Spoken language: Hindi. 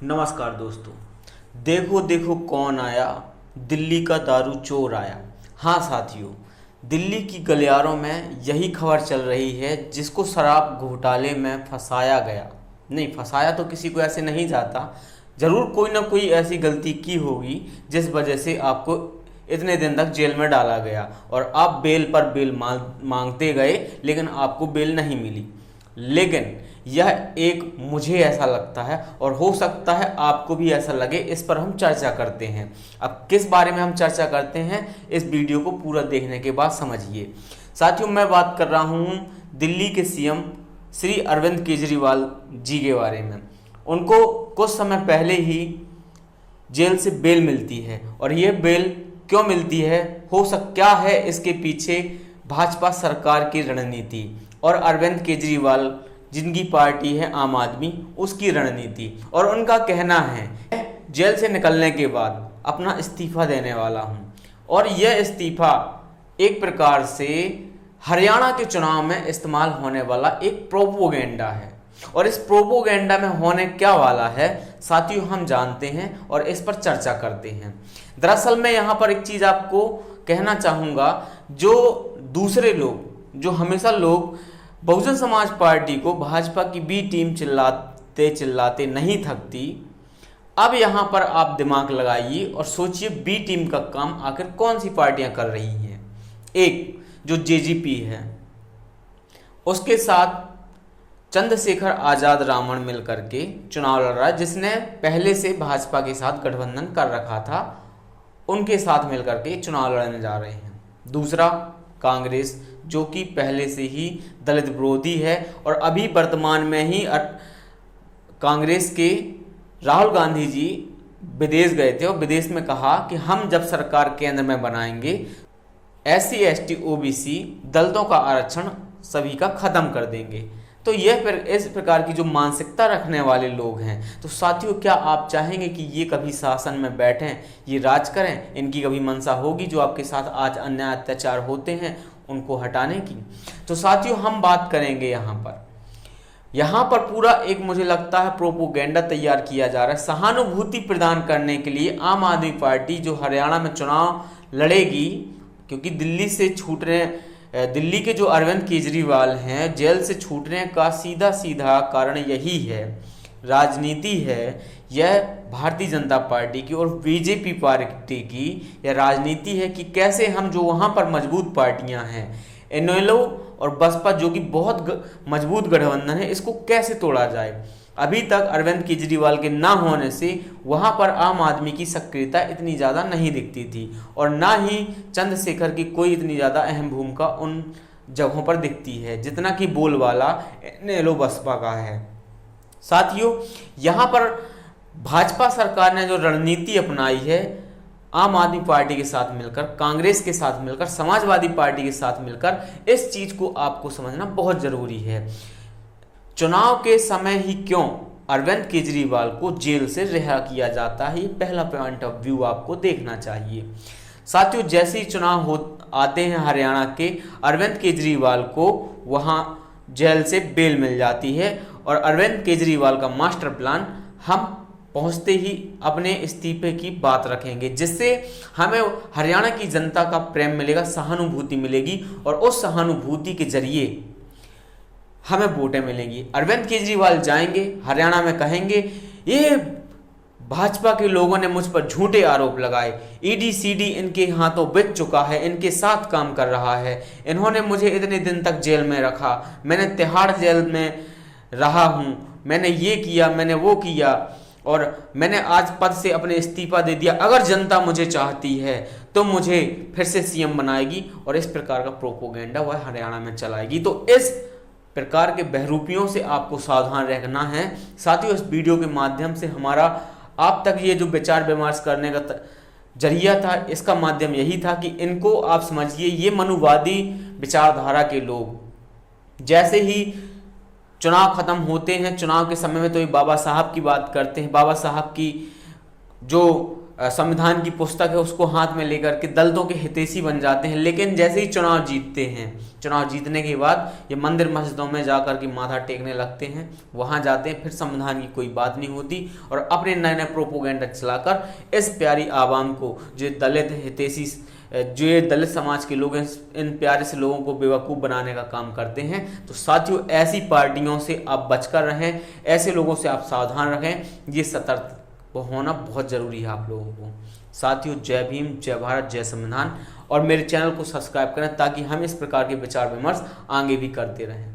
नमस्कार दोस्तों। देखो देखो कौन आया, दिल्ली का दारू चोर आया। हाँ साथियों, दिल्ली की गलियारों में यही खबर चल रही है जिसको शराब घोटाले में फंसाया गया। नहीं, फंसाया तो किसी को ऐसे नहीं जाता, ज़रूर कोई ना कोई ऐसी गलती की होगी जिस वजह से आपको इतने दिन तक जेल में डाला गया और आप बेल पर बेल मांगते गए लेकिन आपको बेल नहीं मिली। लेकिन यह एक, मुझे ऐसा लगता है और हो सकता है आपको भी ऐसा लगे, इस पर हम चर्चा करते हैं। अब किस बारे में हम चर्चा करते हैं, इस वीडियो को पूरा देखने के बाद समझिए। साथियों, मैं बात कर रहा हूं दिल्ली के सीएम श्री अरविंद केजरीवाल जी के बारे में। उनको कुछ समय पहले ही जेल से बेल मिलती है और यह बेल क्यों मिलती है, क्या है इसके पीछे भाजपा सरकार की रणनीति और अरविंद केजरीवाल जिनकी पार्टी है आम आदमी, उसकी रणनीति। और उनका कहना है जेल से निकलने के बाद अपना इस्तीफा देने वाला हूं। और यह इस्तीफा एक प्रकार से हरियाणा के चुनाव में इस्तेमाल होने वाला एक प्रोपोगेंडा है। और इस प्रोपोगेंडा में होने क्या वाला है साथियों, हम जानते हैं और इस पर चर्चा करते हैं। दरअसल मैं यहाँ पर एक चीज आपको कहना चाहूंगा, जो दूसरे लोग, जो हमेशा लोग बहुजन समाज पार्टी को भाजपा की बी टीम चिल्लाते चिल्लाते नहीं थकती, अब यहाँ पर आप दिमाग लगाइए और सोचिए बी टीम का काम आखिर कौन सी पार्टियां कर रही हैं। एक जो जेजेपी है, उसके साथ चंद्रशेखर आजाद रावण मिलकर के चुनाव लड़ रहा है, जिसने पहले से भाजपा के साथ गठबंधन कर रखा था, उनके साथ मिलकर के चुनाव लड़ने जा रहे हैं। दूसरा कांग्रेस, जो कि पहले से ही दलित विरोधी है और अभी वर्तमान में ही कांग्रेस के राहुल गांधी जी विदेश गए थे और विदेश में कहा कि हम जब सरकार केंद्र में बनाएंगे SC ST OBC दलितों का आरक्षण सभी का खत्म कर देंगे। तो यह इस प्रकार की जो मानसिकता रखने वाले लोग हैं, तो साथियों क्या आप चाहेंगे कि ये कभी शासन में बैठें, ये राज करें? इनकी कभी मंशा होगी जो आपके साथ आज अन्याय अत्याचार होते हैं उनको हटाने की? तो साथियों हम बात करेंगे यहाँ पर पूरा एक, मुझे लगता है, प्रोपोगेंडा तैयार किया जा रहा है सहानुभूति प्रदान करने के लिए। आम आदमी पार्टी जो हरियाणा में चुनाव लड़ेगी, क्योंकि दिल्ली के जो अरविंद केजरीवाल हैं जेल से छूटने का सीधा सीधा कारण यही है, राजनीति है। यह भारतीय जनता पार्टी की और बीजेपी पार्टी की यह राजनीति है कि कैसे हम जो वहाँ पर मजबूत पार्टियां हैं, इनेलो और बसपा जो कि बहुत मजबूत गठबंधन है, इसको कैसे तोड़ा जाए। अभी तक अरविंद केजरीवाल के ना होने से वहाँ पर आम आदमी की सक्रियता इतनी ज़्यादा नहीं दिखती थी और ना ही चंद्रशेखर की कोई इतनी ज़्यादा अहम भूमिका उन जगहों पर दिखती है जितना कि बोलबाला इनेलो बसपा का है। साथियों यहाँ पर भाजपा सरकार ने जो रणनीति अपनाई है, आम आदमी पार्टी के साथ मिलकर, कांग्रेस के साथ मिलकर, समाजवादी पार्टी के साथ मिलकर, इस चीज को आपको समझना बहुत जरूरी है। चुनाव के समय ही क्यों अरविंद केजरीवाल को जेल से रिहा किया जाता है, ये पहला पॉइंट ऑफ व्यू आपको देखना चाहिए। साथियों जैसे ही चुनाव आते हैं हरियाणा के, अरविंद केजरीवाल को वहां जेल से बेल मिल जाती है और अरविंद केजरीवाल का मास्टर प्लान हम पहुंचते ही अपने इस्तीफे की बात रखेंगे, जिससे हमें हरियाणा की जनता का प्रेम मिलेगा, सहानुभूति मिलेगी और उस सहानुभूति के जरिए हमें वोटें मिलेंगी। अरविंद केजरीवाल जाएंगे हरियाणा में, कहेंगे ये भाजपा के लोगों ने मुझ पर झूठे आरोप लगाए, ED CD इनके हाथों बिक चुका है, इनके साथ काम कर रहा है, इन्होंने मुझे इतने दिन तक जेल में रखा, मैंने तिहाड़ जेल में रहा हूं, मैंने ये किया, मैंने वो किया और मैंने आज पद से अपने इस्तीफा दे दिया, अगर जनता मुझे चाहती है तो मुझे फिर से CM बनाएगी। और इस प्रकार का प्रोपोगेंडा वह हरियाणा में चलाएगी। तो इस प्रकार के बहरूपियों से आपको सावधान रहना है। साथियों इस वीडियो के माध्यम से हमारा आप तक ये जो विचार विमर्श करने का जरिया था, इसका माध्यम यही था कि इनको आप समझिए, ये मनुवादी विचारधारा के लोग जैसे ही चुनाव खत्म होते हैं, चुनाव के समय में तो ये बाबा साहब की बात करते हैं, बाबा साहब की जो संविधान की पुस्तक है उसको हाथ में लेकर के दलितों के हितैषी बन जाते हैं, लेकिन जैसे ही चुनाव जीतते हैं, चुनाव जीतने के बाद ये मंदिर मस्जिदों में जाकर के माथा टेकने लगते हैं, वहाँ जाते हैं, फिर संविधान की कोई बात नहीं होती और अपने नए नए प्रोपोगेंडा चलाकर इस प्यारी आवाम को, जो दलित हितैषी, जो ये दलित समाज के लोग हैं, इन प्यारे से लोगों को बेवकूफ़ बनाने का काम करते हैं। तो साथियों, ऐसी पार्टियों से आप बचकर रहें, ऐसे लोगों से आप सावधान रहें, ये सतर्क होना बहुत ज़रूरी है आप लोगों को। साथियों, जय भीम, जय भारत, जय संविधान, और मेरे चैनल को सब्सक्राइब करें ताकि हम इस प्रकार के विचार विमर्श आगे भी करते रहें।